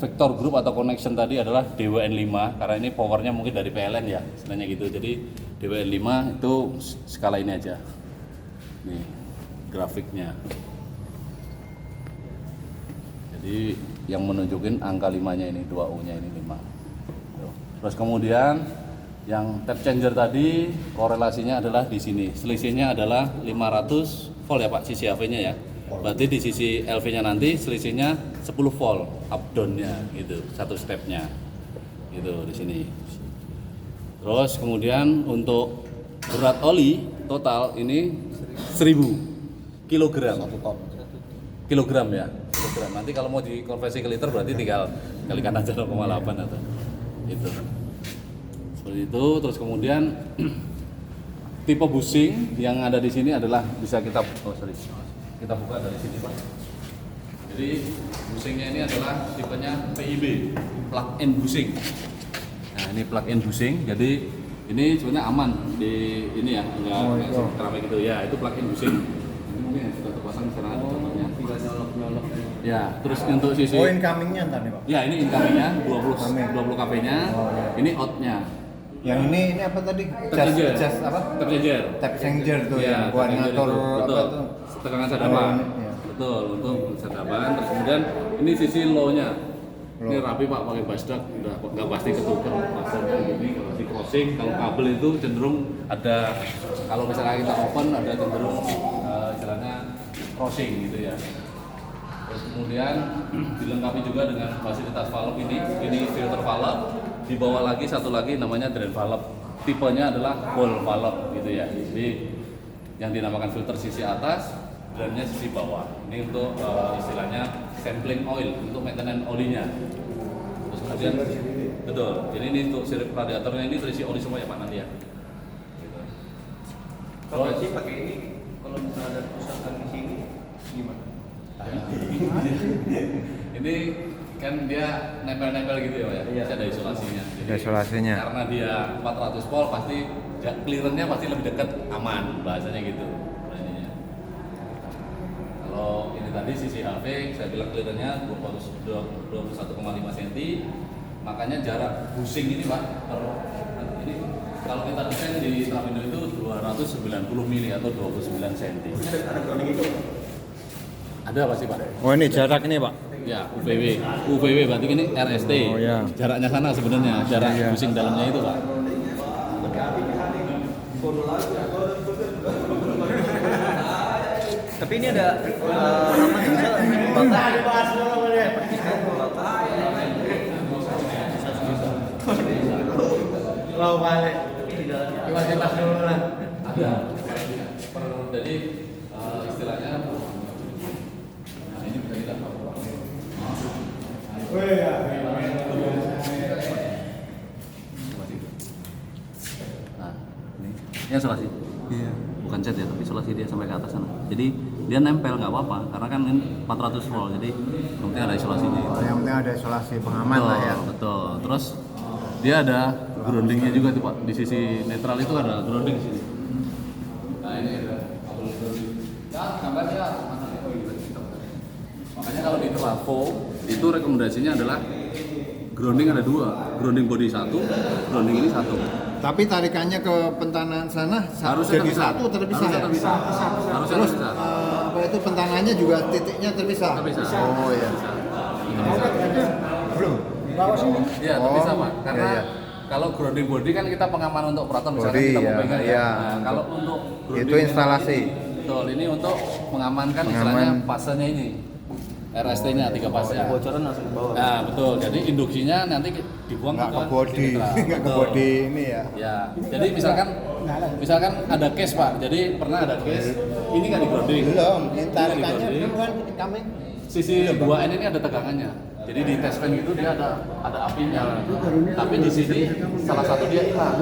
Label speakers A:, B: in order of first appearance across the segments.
A: vector group atau connection tadi adalah DWN5 karena ini powernya mungkin dari PLN ya istilahnya gitu. Jadi DWN5 itu skala ini aja. Nih grafiknya. Jadi yang menunjukin angka 5-nya ini 2U-nya ini 5. Terus kemudian yang tap changer tadi korelasinya adalah di sini. Selisihnya adalah 500 volt ya Pak sisi HV-nya ya. Berarti di sisi LV-nya nanti selisihnya 10 volt up down-nya gitu, satu step-nya. Gitu di sini. Terus kemudian untuk berat oli total ini 1000 kilogram. 1 ton. Kilogram ya. Kilogram. Nanti kalau mau dikonversi ke liter berarti tinggal kalikan aja 0,8 atau itu. Seperti itu. Terus kemudian tipe bushing yang ada di sini adalah bisa kita kita buka dari sini Pak. Jadi bushingnya ini adalah tipenya PIB, plug-in bushing. Nah ini plug-in bushing. Jadi ini sebenarnya aman di ini ya, enggak keramik gitu ya. Itu plug-in bushing. Ini mungkin sudah terpasang sekarang ada contohnya. Tinggal nyolok. Ya, terus untuk sisi
B: incoming-nya entar nih Pak.
A: Ya, ini incoming-nya 20 kP-nya. Ini out-nya.
B: Yang ini apa tadi? Jas apa?
A: Tap
B: changer tuh ya, buat ngatur apa tuh?
A: Tekanan sadapan. Betul, untuk sadapan. Terus kemudian ini sisi low-nya. Ini rapi Pak pakai basdak, udah nggak pasti ketuker pasarnya ini kalau di crossing. Kalau kabel itu cenderung ada, kalau misalnya kita open ada cenderung istilahnya crossing gitu ya. Terus kemudian dilengkapi juga dengan fasilitas valve ini filter valve. Di bawah lagi satu lagi namanya drain valve. Tipenya adalah ball valve gitu ya. Jadi yang dinamakan filter sisi atas, drainnya sisi bawah. Ini untuk istilahnya sampling oil untuk maintenance olinya. Terus kemudian betul. Jadi ini untuk sirip radiatornya ini terisi oli semua ya Pak nanti ya. Gitu.
C: Kalau sih pakai ini, kalau misalnya ada kerusakan di sini gimana?
A: Ini kan dia nempel-nempel gitu ya Pak ya. Bisa ada isolasinya. Jadi,
B: isolasinya.
A: Karena dia 400 volt pasti clearance-nya pasti lebih dekat aman bahasanya gitu. Kalau ini tadi sisi HV saya bilang clearance-nya 21,5 cm. Makanya jarak bushing ini Pak ini kalau kita desain di Travindo itu 290 mili atau 29 cm.
C: Ada grounding itu?
A: Ada pasti Pak.
B: Oh ini jarak ini Pak.
A: Ya, UVW berarti ini RST.
B: Oh ya.
A: Jaraknya sana sebenarnya, jarak bushing dalamnya itu Pak.
C: Tapi ini ada apa nih?
B: Mau balik. Coba dulu lah.
A: Ada. Jadi istilahnya ini bisa kita Nah, ini isolasi.
B: Iya.
A: Bukan cat ya, tapi isolasi dia sampai ke atas sana. Jadi dia nempel nggak apa-apa, karena kan ini 400 volt, jadi yang penting ada isolasinya.
B: Yang penting ada isolasi pengaman lah ya.
A: Betul. Terus dia ada groundingnya juga tuh Pak. Di sisi netral itu ada grounding di sini. Nah ini ada kabel grounding. Ya gambarnya mana ya? Oh, iya. Makanya kalau di trafo itu rekomendasinya adalah grounding ada 2, grounding body 1, grounding ini 1.
B: Tapi tarikannya ke pentanan sana
A: Harusnya
B: jadi
A: terpisah.
B: satu terpisah ya?
A: Harusnya
B: Terus
A: terpisah.
B: apa itu pentanannya juga titiknya terpisah?
A: Terpisah.
B: Oh iya. Belum.
A: Iya,
B: Oh,
A: terpisah Pak. Karena
B: iya.
A: kalau grounding body kan kita pengaman untuk operator misalkan
B: Body,
A: kita mau
B: ya,
A: pegang
B: iya.
A: Nah, kalau untuk grounding
B: Itu instalasi.
A: Betul, ini untuk mengamankan istilahnya fasenya ini. RST-nya 3 fase.
C: Bocoran langsung ke bawah.
A: Nah, betul. Jadi induksinya nanti dibuang
B: Nggak ke body,
A: sini, Pak.
B: nggak ke
A: Betul.
B: body ini ya.
A: Ya. Jadi misalkan ada case Pak. Jadi pernah ada case ini kan di grounding.
B: Belum,
A: Ini
B: tarikannya
A: di grounding.
B: belum kan kami.
A: Sisi 2N ini ada tegangannya. Jadi di test fan itu dia ada apinya. Tapi di sini salah satu dia hilang.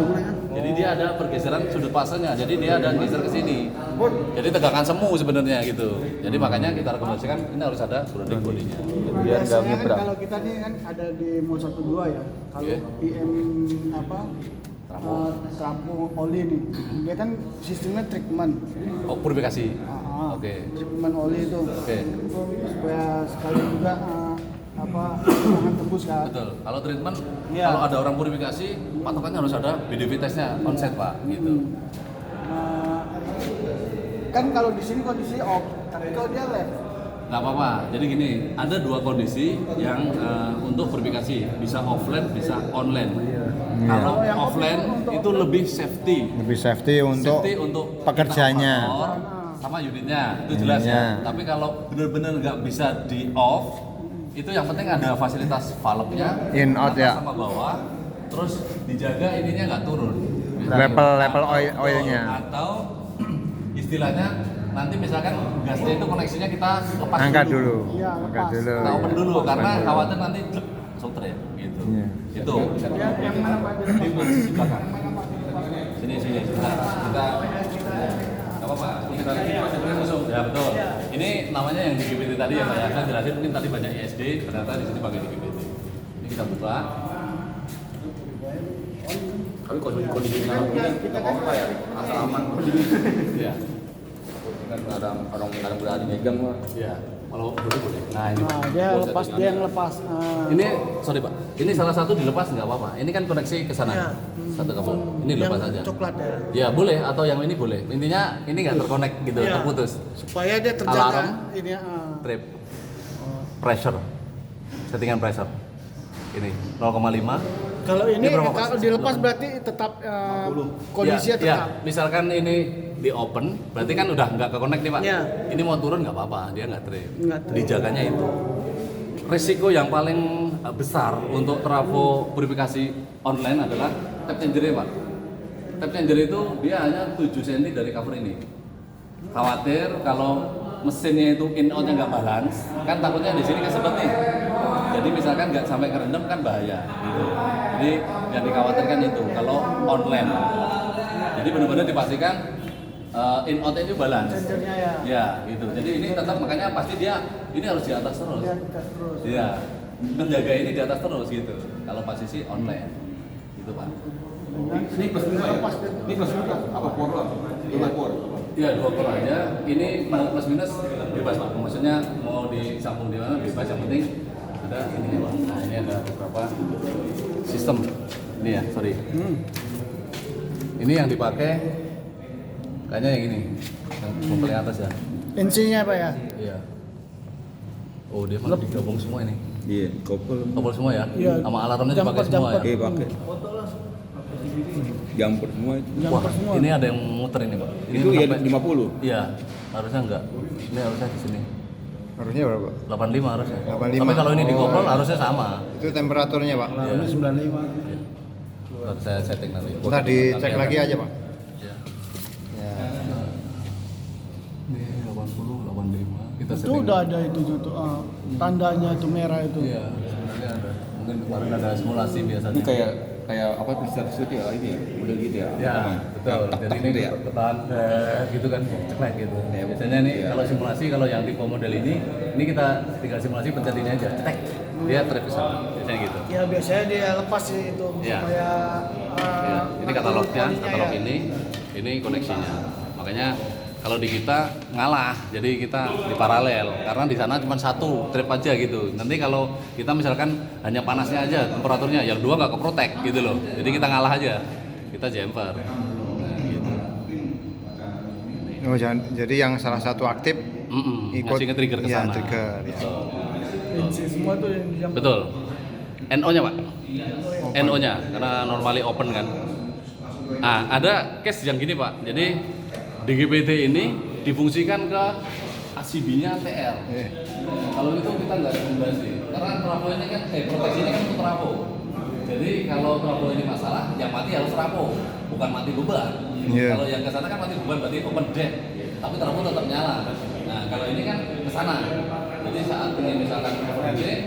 A: Jadi dia ada pergeseran sudut fasenya. Jadi dia ada geser ke sini. Jadi tegangan semu sebenarnya gitu. Jadi makanya kita rekomendasikan ini harus ada grounding bodinya.
B: Biar nggak
D: Biasanya kan
B: nyebrang.
D: kalau kita nih kan ada di mode 1-2 ya. Kalau
A: Oke.
D: PM apa trafo oli nih, dia kan sistemnya treatment.
A: Oh, purifikasi.
D: Ah,
A: Oke.
D: treatment oli itu
A: Oke.
D: supaya sekali juga jangan tembus kan.
A: Betul. Kalau treatment,
D: Iya.
A: kalau ada orang purifikasi, patokannya harus ada BDV testnya onset Pak, gitu.
D: Nah, kan kalau di sini kondisi off, tapi kalau dia left.
A: Nggak apa-apa. Jadi gini, ada dua kondisi yang untuk verifikasi, bisa offline, bisa online. Kalau
D: Kalau yang
A: offline itu lebih safety.
E: Lebih safety untuk pekerjanya.
A: kita operator sama unitnya, itu jelas ya.
E: Unitnya.
A: Tapi kalau benar-benar nggak bisa di off, itu yang penting ada fasilitas valve-nya,
E: In, out,
A: atas
E: ya.
A: sama bawah, terus dijaga ininya nggak turun.
E: Level oilnya.
A: Atau istilahnya nanti misalkan gasnya itu koneksinya kita lepas
E: Angkat dulu.
D: Iya,
E: Angkat
D: lepas.
E: dulu.
A: kita open dulu karena
E: Open dulu.
A: khawatir nanti jep, langsung trip gitu.
E: Iya.
A: Itu
D: Yang mana Pak?
A: di posisi belakang. Sini kita nggak apa-apa. Kita langsung. Ya betul. Ini namanya yang di GPT tadi ya Pak ya. Saya jelasin mungkin tadi banyak ISD, ternyata di sini pakai di GPT. Ini kita buka.
C: Tapi kondisi dalam ini nggak apa-apa ya, asal aman.
A: Iya.
C: Kan orang berani megang mah.
A: Iya. Kalau boleh. Nah ini.
D: Nah, dia lepas, dia yang lepas.
A: Ini sorry Pak. Ini salah satu dilepas nggak apa-apa. Ini kan koneksi ke sana.
D: Iya.
A: Satu kabel. Ini
D: yang
A: lepas aja.
D: coklat ya.
A: Ya boleh atau yang ini boleh. Intinya ini nggak terkonek gitu,
D: Iya.
A: terputus.
D: Supaya dia terjaga
A: Alarm.
D: ini.
A: Trip. Pressure. Settingan pressure. Ini 0,5.
D: Kalau ini
A: berapa, Pak?
D: kalau dilepas berarti tetap kondisinya
A: Ya,
D: tetap.
A: misalkan ini di open, berarti kan udah nggak ke-connect nih Pak.
D: Iya.
A: Ini mau turun nggak apa-apa, dia nggak trip.
D: Nggak trip.
A: Dijaganya itu. Risiko yang paling besar untuk trafo purifikasi online adalah tap changer Pak. Tap changer itu dia hanya 7 cm dari cover ini. Khawatir kalau mesinnya itu in outnya nggak balance, kan takutnya di sini kesedot nih. Jadi misalkan nggak sampai kerendam kan bahaya gitu. Jadi yang dikhawatirkan itu kalau online. Jadi benar-benar dipastikan in outnya itu balance.
D: Sensornya ya.
A: Ya gitu. Jadi ini tetap makanya pasti dia ini harus di atas terus.
D: Dia ikat terus.
A: Iya. Menjaga ini di atas terus gitu. Kalau posisi online. Gitu Pak.
C: Ini plus minus ya? Ini plus minus apa por lah? Dua por.
A: Iya 2 por aja. Ini mau plus minus bebas Pak. Maksudnya mau disambung di mana bebas, yang penting ada ini Pak. Nah ini ada beberapa sistem. Ini ya, sorry. Ini yang dipakai kayaknya yang ini, yang paling atas ya.
D: Insinya Pak ya.
A: Iya. Oh dia malah digabung semua ini.
C: Iya, kopel.
A: Kabel semua ya?
D: Iya.
A: Sama alarmnya dipakai semua ya?
C: Oke, pakai. Jumper semua itu.
A: Wah,
D: Jumper semua.
A: ini ada yang muter ini Pak. Ini
C: Itu ya
A: sampai-
C: 50.
A: Iya, harusnya enggak. Ini harusnya di sini.
E: Harusnya berapa?
A: 85 harusnya.
E: 85.
A: Tapi kalau ini
E: Oh.
A: dikoprol harusnya sama.
E: Itu temperaturnya Pak.
A: Iya.
D: Ini 95.
A: Iya. Harus saya setting nanti.
E: Ntar dicek lagi aja Pak.
A: Iya.
E: Ya.
A: Ini 80, 85. Kita
D: Itu
A: setting.
D: udah ada itu tuh tandanya itu merah itu.
A: Iya, sebenarnya ada. Mungkin kemarin ada simulasi biasanya.
C: Ini kayak apa bisa ya ini ya, model gitu ya.
A: Ya, betul. Jadi ini
C: gitu ya.
A: ketahan gitu kan, ceklek gitu. Biasanya nih kalau simulasi, kalau yang tipe model ini kita tinggal simulasi pencet ini aja, cetek. Dia trip ke sana. Biasanya gitu.
D: Ya biasanya dia lepas sih itu
A: Iya.
D: supaya
A: Ya, ini katalognya,
D: poninya
A: katalog
D: ya.
A: ini koneksinya. Makanya kalau di kita ngalah, jadi kita di paralel karena di sana cuma satu trip aja gitu. Nanti kalau kita misalkan hanya panasnya aja, temperaturnya, yang dua nggak keprotek gitu loh. Jadi kita ngalah aja, kita jumper. Nah, gitu.
E: Oh, jadi yang salah satu aktif
A: Ngasih nge-trigger ke
E: Iya,
A: sana.
E: trigger, ya.
A: Betul.
D: Insi semua tuh yang jam.
A: Betul. NO-nya Pak. NO-nya karena normally open kan. Nah, ada case yang gini Pak. Jadi DGPT ini difungsikan ke ACB-nya TR. Kalau itu kita nggak rekomendasi. Karena trafo ini kan, proteksinya kan untuk trafo. Jadi kalau trafo ini masalah, yang mati harus trafo, bukan mati beban.
E: Iya.
A: Kalau yang ke sana kan mati beban berarti open dead, tapi trafo tetap nyala. Nah kalau ini kan ke sana. Jadi saat ini misalkan overheating,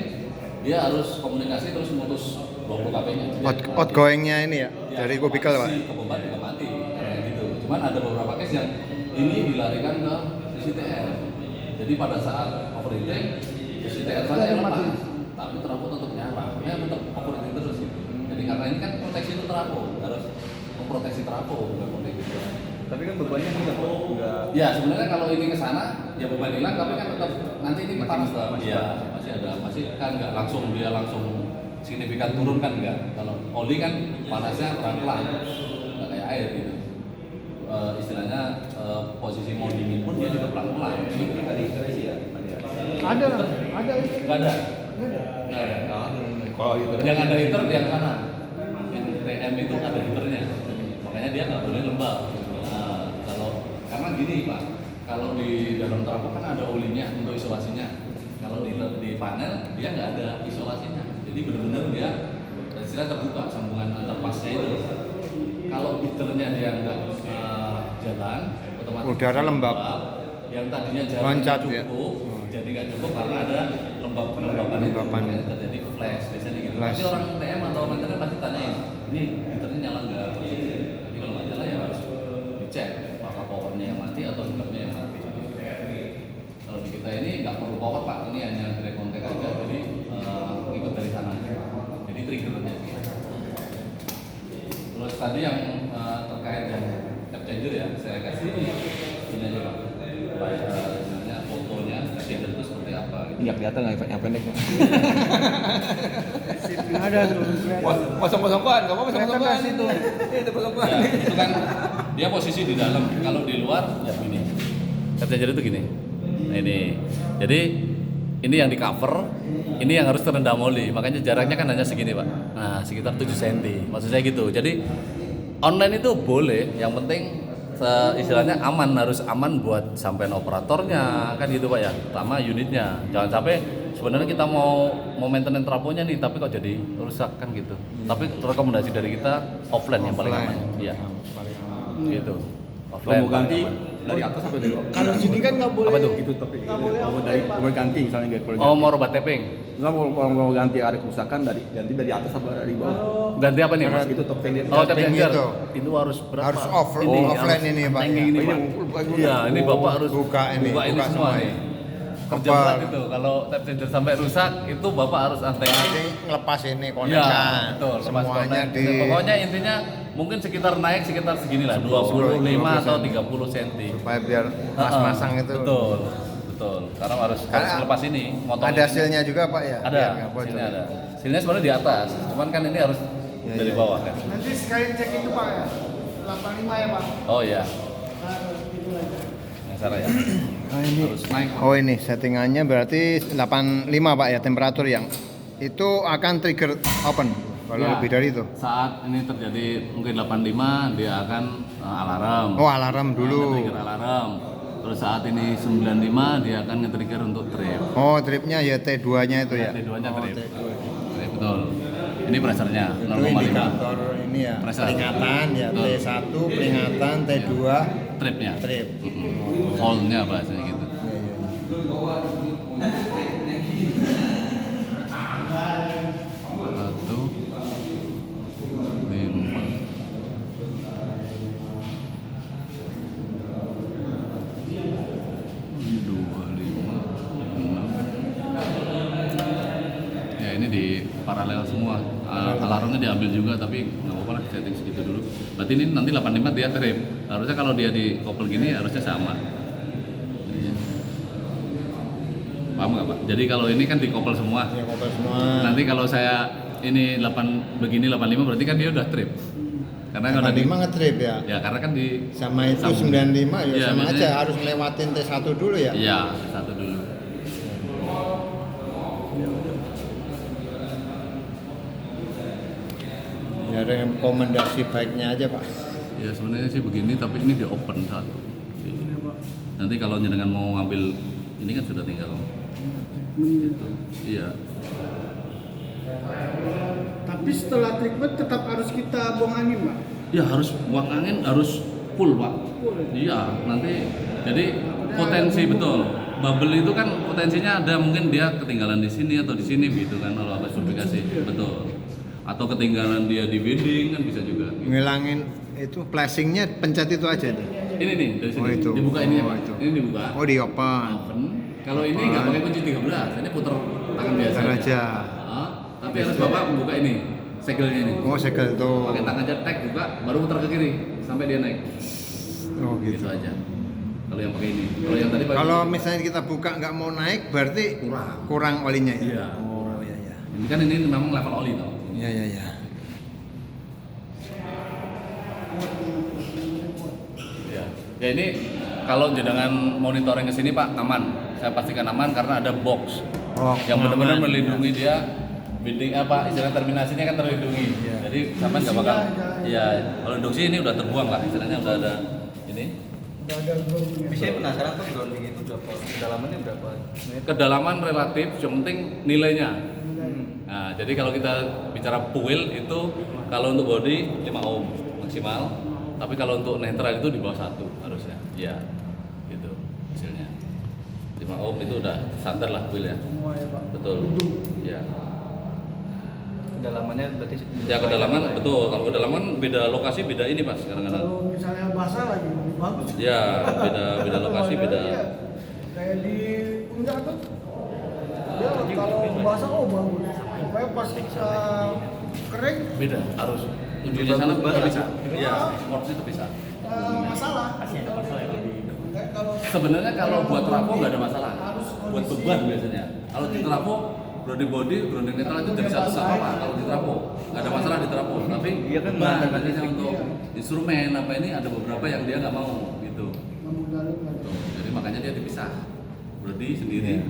A: dia harus komunikasi terus memutus 20 kP-nya.
E: Outgoingnya ini ya, dari kubikel Pak.
A: Si kebeban juga mati, kayak gitu. Cuman ada beberapa case yang ini dilarikan ke CTR. Jadi pada saat overheating, CTR saja yang lepas, tapi trafo tetap nyala. Ya tetap overheating terus gitu. Jadi karena ini kan proteksi itu trafo, harus memproteksi trafo, bukan proteksi gitu.
C: Tapi kan bebannya enggak
A: Ya sebenarnya kalau ini ke sana, ya beban hilang, tapi kan tetap nanti ini panas lah. Iya. masih kan nggak langsung dia langsung signifikan turun kan enggak. Kalau oli kan panasnya pelan-pelan, nggak kayak air gitu. Istilahnya posisi mau dingin pun dia juga pelan-pelan. Ini ada sih ya?
D: Ada itu.
A: Nggak ada.
C: Kalau itu
A: Yang ada heater yang kanan. Yang TM itu ada heaternya. Makanya dia nggak boleh lembab. Nah, karena gini Pak, kalau di dalam trafo kan ada olinya untuk isolasinya. Kalau di panel dia nggak ada isolasinya. Jadi benar-benar dia istilah terbuka sambungan antar pasnya itu. Kalau heaternya dia nggak jalan, otomatis
E: udara lembab.
A: Yang tadinya jalan
E: Loncat,
A: cukup,
E: ya.
A: jadi nggak cukup karena ada pelembapan itu.
E: Lembaban, ya.
A: Terjadi flash biasanya gitu.
E: Flash.
A: Tapi orang TM atau maintenance pasti tanyain, ini heaternya nyala nggak? Jadi kalau nggak nyala ya harus dicek apakah powernya yang mati atau heaternya yang mati. Kalau di kita ini nggak perlu power Pak, ini hanya direct contact aja, jadi ikut dari sana. Jadi triggernya. Terus tadi yang terkait yang tap changer ya, saya kasih ini aja Pak. Sebenarnya fotonya tap changer itu seperti apa? Gitu.
C: nggak kelihatan nggak yang pendek.
D: Ada tuh.
C: Kosong-kosongan, nggak apa-apa kosong-kosongan itu. Itu kosong-kosongan.
A: Ya, itu kan dia posisi di dalam. Kalau di luar ya gini. Tap changer itu gini. Nah ini. Jadi ini yang di cover, ini yang harus terendam oli. Makanya jaraknya kan hanya segini Pak. Nah sekitar 7 cm. Maksud saya gitu. Jadi online itu boleh, yang penting istilahnya aman, harus aman buat sampean operatornya kan gitu Pak ya, pertama unitnya. Jangan sampai sebenarnya kita mau maintenance trafonya nih tapi kok jadi rusak kan gitu. Tapi rekomendasi dari kita offline yang paling aman. Iya. Gitu. Offline.
C: Mau ganti
A: paling aman.
C: dari atas sampai dari bawah.
D: Kalau sini kan nggak boleh.
A: Apa tuh?
C: Itu tapi
D: Nggak boleh
C: mau
D: offline,
C: dari
D: Pak.
C: mau ganti misalnya nggak boleh.
A: Oh mau robot tapping.
C: Nggak mau ganti ada kerusakan ganti dari atas apa dari bawah.
A: Ganti apa nih Mas?
C: Itu top changer.
A: Oh tap
E: Tapping
A: changer.
E: itu.
A: Itu harus berapa?
E: Harus offline ini, Pak,
A: Tanking
E: ya.
A: ini
C: Ini
A: Pak.
C: bukan
A: Iya, ini Bapak harus
E: buka ini
A: semua
E: semua
A: nih. Kerja
E: Kebal.
A: berat itu. Kalau tap changer sampai rusak, itu Bapak harus
E: Berarti
A: anteng.
E: ngelepas ini
A: Iya,
E: konekan.
A: betul. Lepas
E: Semuanya
A: connect.
E: di
A: Pokoknya intinya mungkin sekitar naik sekitar segini lah, 25 atau 30 cm.
E: supaya biar mas-masang itu.
A: Betul. Betul. Karena harus
E: Karena
A: lepas ini, motong
E: Ada
A: ini.
E: silnya juga Pak ya?
A: Ada,
E: Biar nggak bocor.
A: silnya ada. Silnya sebenarnya di atas, cuman kan ini harus
E: Ya,
A: dari
E: ya.
A: bawah kan.
D: Nanti sekali cek itu Pak ya. 85 ya Pak.
A: Oh iya,
D: Nah, itu aja.
A: yang salah ya. Harus naik.
E: Oh ini settingannya berarti 85 Pak ya temperatur yang itu akan trigger open kalau
A: Ya,
E: lebih dari itu.
A: Saat ini terjadi mungkin 85 dia akan alarm.
E: Oh alarm dulu.
A: Nge-trigger alarm. Terus saat ini 95 dia akan nge-trigger untuk trip.
E: Oh tripnya ya T2-nya itu ya.
A: T2-nya
E: Oh,
A: trip.
E: T2.
A: Trip, betul. Ini pressernya
E: Itu
A: 0,5.
E: indikator ini ya
A: Pressure.
E: peringatan ya
A: Betul.
E: T1 peringatan T2
A: Tripnya.
E: trip.
A: Hold-nya bahasanya gitu.
E: Iya, iya.
A: Satu, lima. Dua, lima, enam. Ya ini di paralel semua. Alarmnya diambil juga tapi nggak apa-apa lah setting segitu dulu. Berarti ini nanti 85 dia trip. Harusnya kalau dia di couple gini harusnya sama. Jadinya. Paham nggak Pak? Jadi kalau ini kan di couple semua.
E: Ya kopel semua.
A: Nanti kalau saya ini 8 begini 85 berarti kan dia udah trip. Karena kalau di
E: 85 ngetrip ya.
A: ya karena kan di
E: Sama itu
A: sambung.
E: 95 ya
A: Iya,
E: sama
A: biasanya-
E: aja harus ngelewatin T1 dulu ya.
A: Iya, satu dulu.
E: Ya rekomendasi baiknya aja Pak.
A: Ya sebenarnya sih begini tapi ini di open satu. Nanti kalau jenengan mau ngambil ini kan sudah tinggal. Gitu. Iya.
D: Tapi setelah treatment tetap harus kita buang angin Pak.
A: Ya harus buang angin harus full Pak.
D: Full.
A: Iya, nanti jadi potensi betul. Bubble itu kan potensinya ada mungkin dia ketinggalan di sini atau di sini gitu kan kalau habis publikasi. Betul. Atau ketinggalan dia di bedding kan bisa juga.
E: Ngilangin itu flashingnya pencet itu aja tuh.
A: Ini nih dari sini.
E: Oh, itu.
A: Dibuka ini ya
E: Oh,
A: Pak.
E: itu.
A: Ini dibuka.
E: Oh di open.
A: Open. Kalau ini nggak pakai kunci 13, ini putar tangan biasa.
E: Tangan aja.
A: Ah, tapi harus Bapak membuka ini, segelnya ini.
E: Oh segel tuh.
A: Pakai tangan aja tek buka, baru putar ke kiri sampai dia naik.
E: Oh
A: Gitu
E: gitu.
A: aja. Kalau yang pakai ini. Kalau yang tadi pakai
E: Kalau misalnya kita buka nggak mau naik, berarti kurang olinya ya?
A: Iya.
E: Oh iya iya.
A: ini kan ini memang level oli toh.
E: Iya iya iya.
A: Ya. Ya ini kalau jenengan monitoring ke sini Pak aman. Saya pastikan aman karena ada box
E: Oh,
A: yang benar-benar
E: aman.
A: melindungi dia. Binding apa istilah terminasinya kan terlindungi.
E: Iya.
A: Jadi sampai nggak bakal. Iya. Kalau induksi ini udah terbuang lah istilahnya udah ada ini.
D: Udah ada grounding ya.
C: Biasanya penasaran tuh grounding itu berapa? Kedalamannya berapa?
A: Kedalaman relatif, yang penting nilainya. Nah, jadi kalau kita bicara fuel itu kalau untuk body 5 ohm maksimal, tapi kalau untuk netral itu di bawah 1 harusnya. Iya. Gitu hasilnya. 5 ohm itu udah standar lah fuel ya.
D: Semua ya Pak.
A: Betul. Iya.
C: Kedalamannya berarti
A: Ya kedalaman betul. Kalau kedalaman beda lokasi beda ini Mas kadang-kadang.
D: Kalau misalnya basah lagi lebih bagus.
A: Ya, beda lokasi beda.
D: Iya. Kayak di puncak tuh. Dia kalau basah oh bagus. Pokoknya pas kering
A: Beda harus. Ujungnya sana terpisah. Iya, sports itu bisa.
D: masalah. Enggak, kalau
A: Sebenarnya kalau buat trafo nggak ada masalah. Buat beban biasanya. Kalau di trafo, grounding body, grounding netral itu jadi satu sama apa? Kalau di trafo nggak ada masalah di trafo. Tapi
C: Iya kan,
A: beban
C: benar.
A: katanya untuk instrumen apa ini ada beberapa yang dia nggak mau gitu. Tuh, jadi makanya dia dipisah. Body sendiri,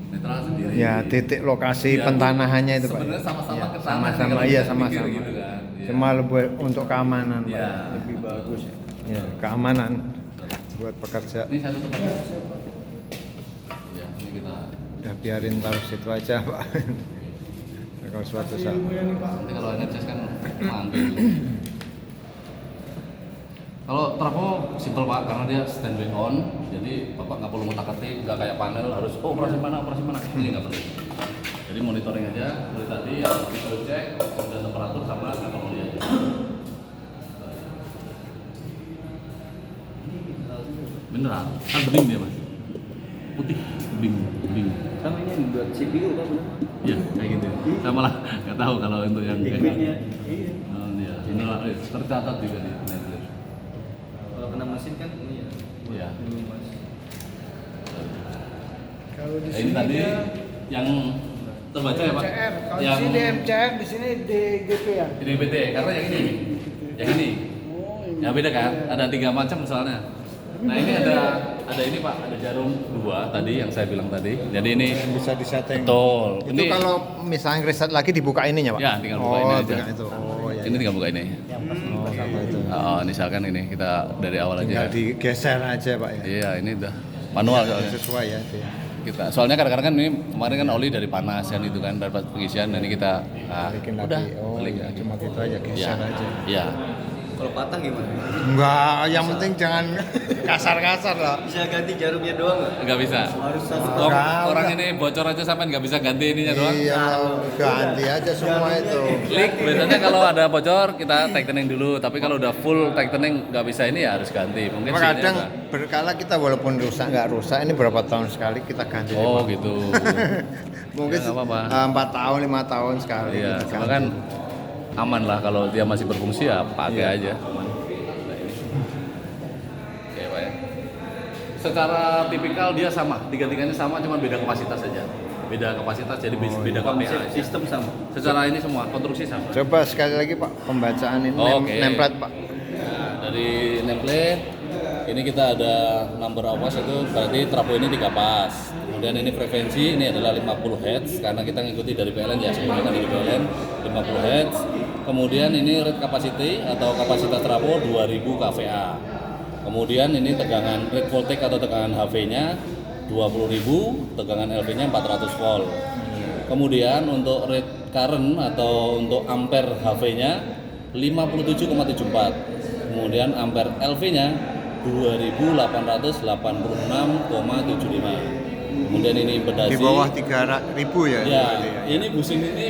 A: netral sendiri.
E: Ya titik lokasi
A: Ya,
E: pentanahannya itu Pak.
A: Sebenarnya sama-sama
E: Iya,
A: ke tanah.
E: sama-sama
A: kalau
E: iya
A: kita
E: sama-sama.
A: pikir gitu kan. Iya.
E: Cuma buat untuk keamanan Pak.
A: Iya.
C: lebih bagus.
E: Ya, keamanan buat pekerja.
A: Ini satu tempat. Ya, ini kita
E: Udah biarin taruh situ aja Pak. Kalau suatu saat.
A: nanti kalau ngecas kan manggil. Kalau trafo simple Pak karena dia standby on, jadi Bapak nggak perlu ngotak-atik, nggak kayak panel harus operasi mana. Ini nggak perlu. Jadi monitoring aja seperti tadi yang kita cek sudah temperatur sama level oli aja. Beneran, kan bening dia Mas. Putih, bening.
C: Sama ini yang buat CPU kan benar?
A: Iya, kayak gitu. Saya malah nggak tahu kalau untuk yang kayak
C: Liquidnya. Iya.
A: Oh, iya. Ini tercatat juga di Netflix.
C: Kalau kena mesin kan ini ya.
A: Iya.
C: Ini mas.
D: Kalau di
A: Nah,
D: sini
A: ini tadi
D: dia
A: yang terbaca ya Pak?
D: MCR. Kalau
A: Yang
D: di sini MCR, di sini DGP ya.
A: DPT, karena yang ini.
D: Oh, ini.
A: Ya beda kan? Ada 3 macam misalnya. Nah ini ada ini Pak, ada jarum 2 tadi yang saya bilang tadi. Jadi ini
E: Bisa disetting.
A: betul.
E: Itu
A: Ini
E: kalau misalnya reset lagi dibuka ininya Pak?
A: ya tinggal buka ini aja.
E: tinggal itu. Oh iya.
A: Ini tinggal buka ini.
E: Oh, sama itu.
A: Oh, misalkan ini kita dari awal
E: Tinggal
A: aja.
E: digeser aja Pak ya.
A: Iya, ini udah manual soalnya.
E: Sesuai ya itu ya.
A: Kita soalnya kadang-kadang kan ini kemarin kan oli dari panas kan itu kan dari pengisian dan ini kita
E: Balikin
A: udah
E: lagi. Oh,
A: balik
E: iya,
A: lagi.
E: cuma gitu aja geser
A: Iya.
E: aja.
A: Iya.
C: Kalau patah gimana?
E: Enggak, yang penting jangan kasar-kasar lah.
C: Bisa ganti jarumnya doang nggak?
A: Nggak bisa.
C: Harus satu
E: Enggak,
A: Orang
E: udah.
A: ini bocor aja sampai nggak bisa ganti ininya doang.
E: Iya, ganti aja semua itu.
A: Leak biasanya kalau ada bocor kita tightening dulu, tapi kalau udah full tightening nggak bisa ini ya harus ganti. Mungkin
E: Cuma
A: sini
E: kadang
A: ada.
E: berkala kita walaupun rusak nggak rusak ini berapa tahun sekali kita ganti.
A: Oh
E: Pak.
A: gitu.
E: Mungkin
A: Ya, nggak apa-apa.
E: 4 tahun 5 tahun sekali.
A: Iya,
E: kita
A: cuma
E: ganti.
A: kan aman lah kalau dia masih berfungsi ya pakai
E: Iya.
A: aja. Oke Pak ya. Secara tipikal dia sama, tiga-tiganya sama, cuma beda kapasitas saja. Beda kapasitas jadi beda KPA aja.
C: sistem sama.
A: Secara ini semua konstruksi sama.
E: Coba sekali lagi Pak pembacaan ini
A: Oke.
E: template Pak.
A: Nah, dari template ini kita ada number of watts itu berarti trafo ini 3 pas. Kemudian ini frekuensi ini adalah 50 Hz karena kita ngikuti dari PLN ya, sebelumnya kan dari PLN 50 Hz. Kemudian ini rate capacity atau kapasitas trafo 2000 kVA. Kemudian ini tegangan rate voltage atau tegangan HV-nya 20.000, tegangan LV-nya 400 volt. Kemudian untuk rate current atau untuk ampere HV-nya 57,74. Kemudian ampere LV-nya 2886,75. Kemudian ini impedasi
E: Di bawah 3.000 ya.
A: ya,
E: berarti ya.
A: ini bushing ini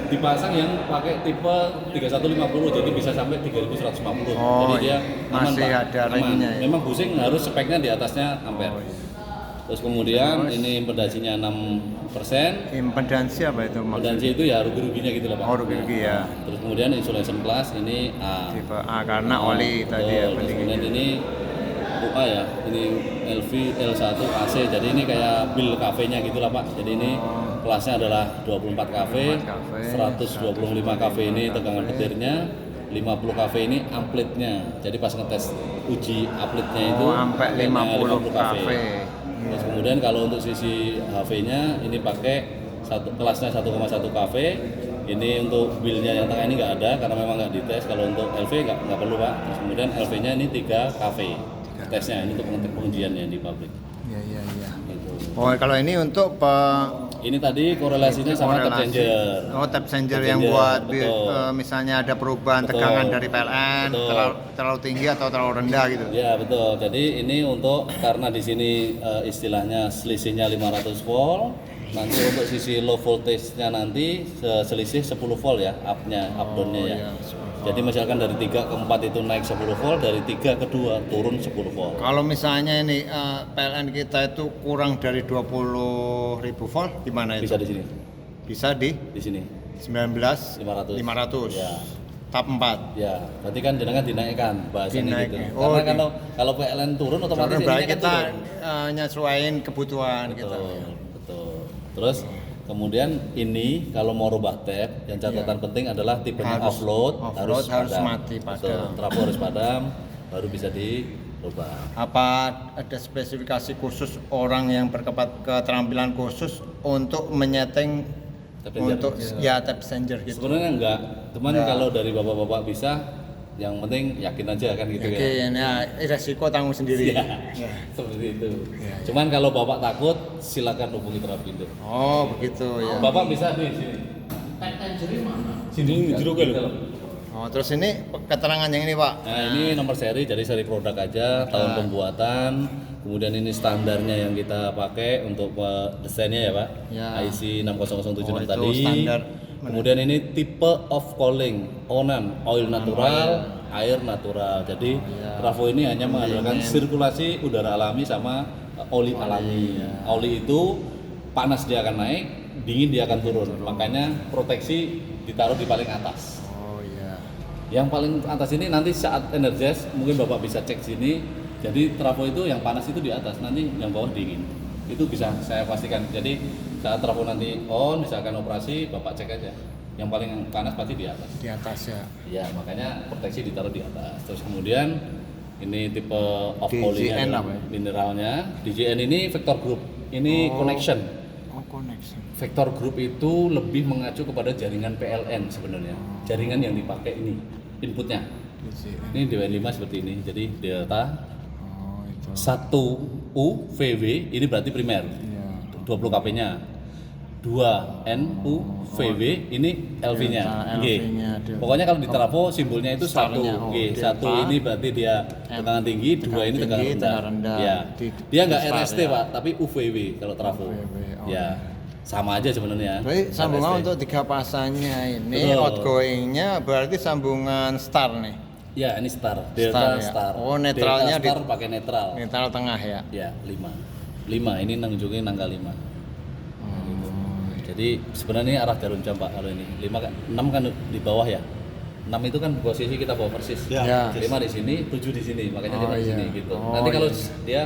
A: dipasang yang pakai tipe 3150 jadi bisa sampai 3150.
E: Oh,
A: jadi dia aman,
E: masih
A: Pak.
E: ada
A: Aman.
E: ringnya ya?
A: Memang bushing harus speknya di atasnya ampere.
E: Oh, iya.
A: Terus kemudian ini impedasinya 6%.
E: Impedansi apa itu maksudnya?
A: Impedansi itu ya rugi-ruginya gitu lah Pak.
E: Oh, rugi-rugi ya.
A: Terus kemudian insulation class ini A.
E: Tipe A karena oli tadi ya
A: Betul. Terus
E: penting.
A: kemudian ini A ya, ini LV L1 AC, jadi ini kayak bil kafenya gitu lah Pak. Jadi ini kelasnya adalah 24 kafe, 125 kafe ini tegangan petirnya, 50 kafe ini amplitnya. Jadi pas ngetes uji amplitnya itu
E: sampai 50 kafe.
A: Terus kemudian kalau untuk sisi HV-nya ini pakai kelasnya 1,1 kafe. Ini untuk bilnya yang tengah ini nggak ada karena memang nggak dites. Kalau untuk LV nggak perlu Pak. Terus kemudian LV-nya ini 3 kafe. Tesnya ini untuk pengujiannya di pabrik.
E: Iya.
A: Gitu.
E: Oh, kalau ini untuk
A: Ini tadi korelasinya sama tap changer.
E: Oh, tap changer
A: Tap
E: yang
A: changer,
E: buat
A: betul.
E: misalnya ada perubahan
A: Betul.
E: tegangan dari PLN
A: Betul.
E: terlalu tinggi atau terlalu rendah gitu.
A: Ya betul. Jadi ini untuk karena di sini istilahnya selisihnya 500 volt. Nanti untuk sisi low voltage-nya nanti selisih 10 volt ya, up-nya, up down-nya ya.
E: iya, 10
A: Jadi misalkan dari 3 ke 4 itu naik 10 volt, dari 3 ke 2 turun 10 volt.
E: Kalau misalnya ini PLN kita itu kurang dari 20.000 volt, gimana itu?
A: Bisa di sini.
E: Bisa di
A: Di sini.
E: 19.500.
A: 500. Ya.
E: Tap 4.
A: Ya, berarti kan jenengan dinaikkan bahasanya gitu.
E: Dinaikkan. Oh,
A: Karena kalau PLN turun otomatis
E: Soalnya berarti
A: ininya kan
E: kita
A: turun.
E: nyesuaiin kebutuhan kita.
A: Betul. Terus kemudian ini kalau mau rubah tab, yang catatan penting adalah tipenya
E: Harus
A: offload,
E: harus
A: padam.
E: mati padam.
A: Betul. Trafo harus padam, baru bisa dirubah.
E: Apa ada spesifikasi khusus orang yang keterampilan khusus untuk menyeting
A: Tap changer.
E: untuk ya tap changer gitu?
A: Sebenarnya enggak, cuman
E: Enggak.
A: kalau dari bapak-bapak bisa, yang penting yakin aja kan gitu
E: Oke,
A: ya.
E: nah resiko tanggung sendiri.
A: Iya,
E: Ya.
A: seperti itu.
E: Ya.
A: Cuman kalau bapak takut, silakan hubungi Terapindo.
E: Oh begitu ya.
A: Bapak bisa di sini. Sini jeruk ya.
E: Oh terus ini keterangan yang ini Pak.
A: Nah ini nomor seri, jadi seri produk aja, tahun pembuatan, kemudian ini standarnya yang kita pakai untuk desainnya ya Pak,
E: Ya.
A: IC 60076
E: Oh, itu
A: tadi.
E: standar.
A: Kemudian ini tipe of calling, onan, oil natural, air natural. Jadi trafo ini hanya mengandalkan sirkulasi udara alami sama oli alami. Oli itu panas dia akan naik, dingin dia akan turun. Makanya proteksi ditaruh di paling atas.
E: Oh iya.
A: Yang paling atas ini nanti saat energize mungkin Bapak bisa cek sini. Jadi trafo itu yang panas itu di atas, nanti yang bawah dingin. Itu bisa saya pastikan. Jadi saat trafo nanti on, misalkan operasi, Bapak cek aja. Yang paling panas pasti di atas.
E: Di atas ya.
A: Ya, makanya proteksi ditaruh di atas. Terus kemudian ini tipe off
E: DJN
A: poly-nya adalah
E: apa ya?
A: mineralnya. DJN ini vector group. Ini connection.
E: Oh connection.
A: Vector group itu lebih mengacu kepada jaringan PLN sebenarnya. Jaringan yang dipakai ini inputnya.
E: DJN.
A: Ini DWN5 seperti ini. Jadi delta
E: Oh itu.
A: 1U VW ini berarti primer.
E: Iya.
A: 20 kP-nya. 2 NU VW ini LV-nya.
E: Delta,
A: G.
E: LV-nya, delta.
A: Pokoknya kalau di trafo simbolnya itu 1
E: Starnya, oh,
A: G.
E: delta,
A: 1 ini berarti dia tegangan tinggi, 2 ini tegangan
E: tinggi,
A: rendah.
E: tegangan rendah.
A: Ya.
E: Di-
A: Dia nggak
E: di start,
A: RST
E: ya.
A: Pak, tapi UVW kalau trafo.
E: UVW, oh,
A: Ya. Sama aja sebenarnya.
E: Berarti sambungan
A: RST.
E: untuk 3 pasangnya ini
A: Betul.
E: outgoingnya berarti sambungan star nih.
A: Ya, ini star. Delta
E: ya.
A: star.
E: Oh, netralnya
A: Delta star pakai netral.
E: Netral tengah ya.
A: Ya, 5. 5 ini nunjukin angka 5. Jadi sebenarnya arah jarum jam Pak kalau ini. 5 kan 6 kan di bawah ya. 6 itu kan posisi kita bawa persis.
E: Ya.
A: 5 di sini, 7 di sini. Makanya
E: Oh,
A: 5 di
E: iya.
A: sini gitu.
E: Oh,
A: Nanti kalau
E: iya.
A: dia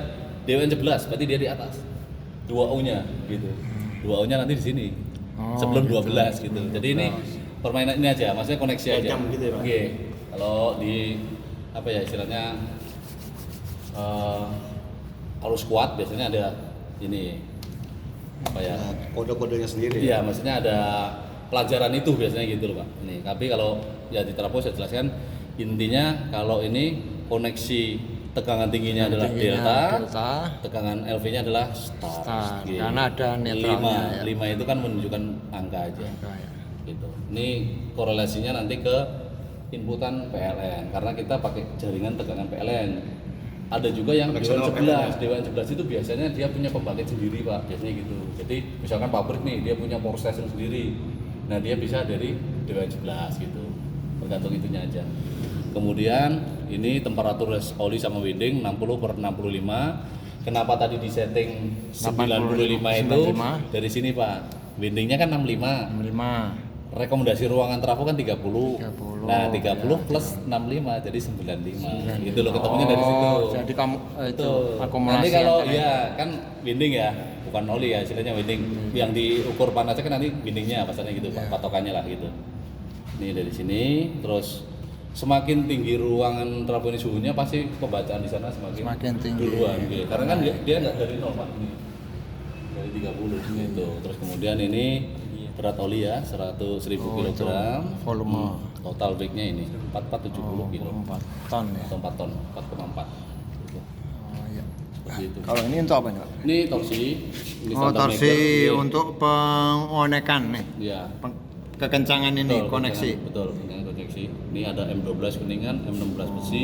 A: DWN 11 berarti dia di atas. 2 U-nya gitu. 2 U-nya nanti di sini.
E: Oh,
A: Sebelum
E: gitu.
A: 12 gitu. Jadi ini permainan ini aja, maksudnya koneksi aja.
B: Jam gitu ya, Pak?
A: Oke. Kalau di apa ya istilahnya harus kuat biasanya ada ini apa ya?
B: Kode-kodenya sendiri.
A: Iya, maksudnya ada pelajaran itu biasanya gitu loh Pak. Ini, tapi kalau ya di trafo saya jelaskan intinya kalau ini koneksi tegangan tingginya adalah delta, tegangan LV-nya adalah star.
E: Star,
A: Gitu.
E: karena ada netralnya, ya.
A: 5 itu kan menunjukkan angka aja.
E: Angka, ya.
A: Gitu. Ini korelasinya nanti ke inputan PLN karena kita pakai jaringan tegangan PLN. Ada juga yang Dewan
B: Koneksional
A: 11. Dewan 11 itu biasanya dia punya pembangkit sendiri Pak, biasanya gitu. Jadi misalkan pabrik nih dia punya power station sendiri. Nah, dia bisa dari Dewan 11 gitu. Tergantung itunya aja. Kemudian ini temperatur oli sama winding 60/65. Kenapa tadi di setting 95 itu
E: 95.
A: dari sini Pak. Windingnya kan 65.
E: 65.
A: rekomendasi ruangan trafo kan 30.
E: 30,
A: Nah, 30 plus 65 jadi 95. Gitu loh ketemunya dari situ.
E: Jadi kamu itu
A: Nanti
E: akumulasi
A: kalau
E: antara
A: ya kan winding ya, bukan oli ya, istilahnya winding. Yang diukur panasnya kan nanti windingnya pasalnya gitu, patokannya lah gitu. Ini dari sini, terus semakin tinggi ruangan trafo ini suhunya pasti pembacaan di sana
E: Semakin tinggi.
A: duluan gitu. Karena kan dia nggak dari 0 Pak. Ini dari 30 gitu. Terus kemudian ini berat oli ya 1000 kg.
E: volume.
A: Total weightnya ini 4470 kilo
E: 4 ton ya.
A: atau 4 ton 4,4 gitu.
E: Oh iya.
A: Seperti itu.
E: Kalau ini untuk apa nih, Pak?
A: Ini torsi, ini
E: Oh,
A: standar
E: torsi
A: maker, iya.
E: untuk pengonekan nih.
A: Ya.
E: Kekencangan ini
A: Betul,
E: koneksi.
A: betul, dengan koneksi. Ini ada M12 kuningan, M16 besi,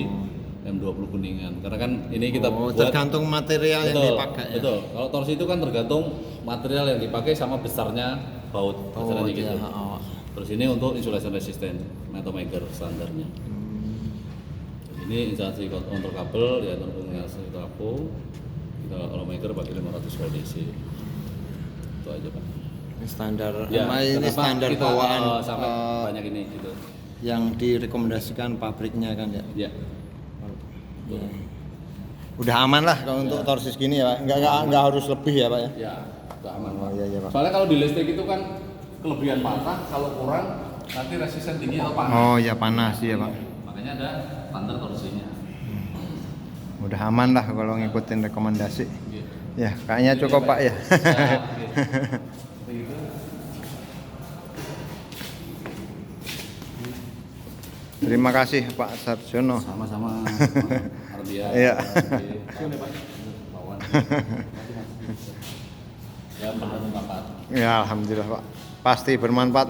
A: M20 kuningan. Karena kan ini kita buat
E: tergantung material yang
A: betul,
E: dipakai ya.
A: betul. Kalau torsi itu kan tergantung material yang dipakai sama besarnya baut, besarnya
E: iya.
A: gitu.
E: Oh.
A: Terus ini untuk insulation resistant, Matomaker standarnya. Ini instalasi kontrol kabel, ya instalasi trafo. Kita Automaker pakai 500 volt DC. Itu aja Pak.
E: Ini standar
A: Ya,
E: ini
A: kenapa
E: standar
A: kita,
E: bawaan
A: sampai banyak ini gitu.
E: yang direkomendasikan pabriknya kan ya.
A: Ya.
E: Ya. Udah aman lah kalau untuk torsi segini ya, Pak. Enggak harus lebih ya, Pak ya.
A: Ya, udah aman Pak.
E: Oh, iya, Pak.
A: Soalnya kalau di listrik itu kan kelebihan patah, kalau kurang nanti resisten tinggi atau panas.
E: Oh ya panas ya, Pak.
A: Makanya ada standar torsinya.
E: Udah aman lah kalau ngikutin rekomendasi.
A: Gitu.
E: Ya, kayaknya cukup Pak ya.
A: Ya, gitu. Begitu.
E: Terima kasih Pak Sarjono.
A: Sama-sama. Ardia.
E: Iya.
A: Bawan. Ya, benar bermanfaat.
E: Ya alhamdulillah Pak. Pasti bermanfaat.